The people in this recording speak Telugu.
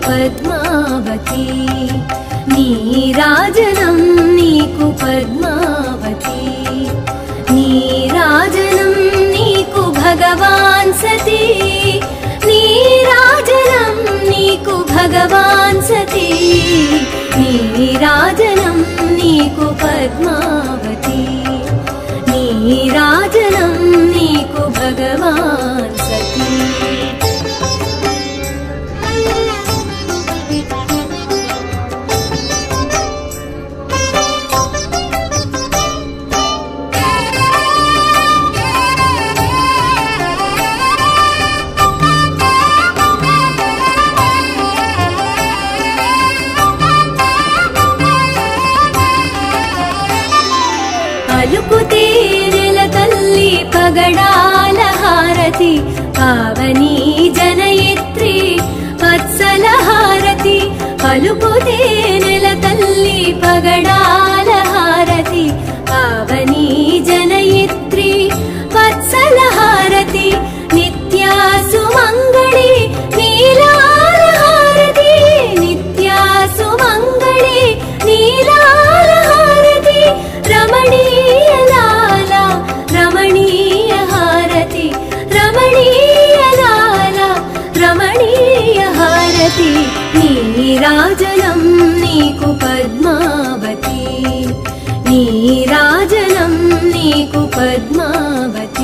పద్మావతి నీరాజనం నీకు పద్మావతి నీరాజనం నీకు భగవాన్ సతీ నీరాజనం నీకు భగవాన్ సతీ నీరాజనం నీకు పద్మావతి నీరాజనం నీకు భగవాన్ సతీ పలుకుతే నెల తల్లి పగడాల హారతి పావని జనయిత్రి వత్సల హారతి పలుకుతే నెల తల్లి పగడాల హారతి పావని జనయిత్రి వత్సల హారతి నిత్యాసు మంగళి నీలాల హారతి నిత్యాసు మంగళి నీలాల హారతి రమణీయ లాల రమణీయ హారతి రమణీయ లాల రమణీయ హారతి నీరాజనం నీకు పద్మావతి నీరాజనం నీకు పద్మావతి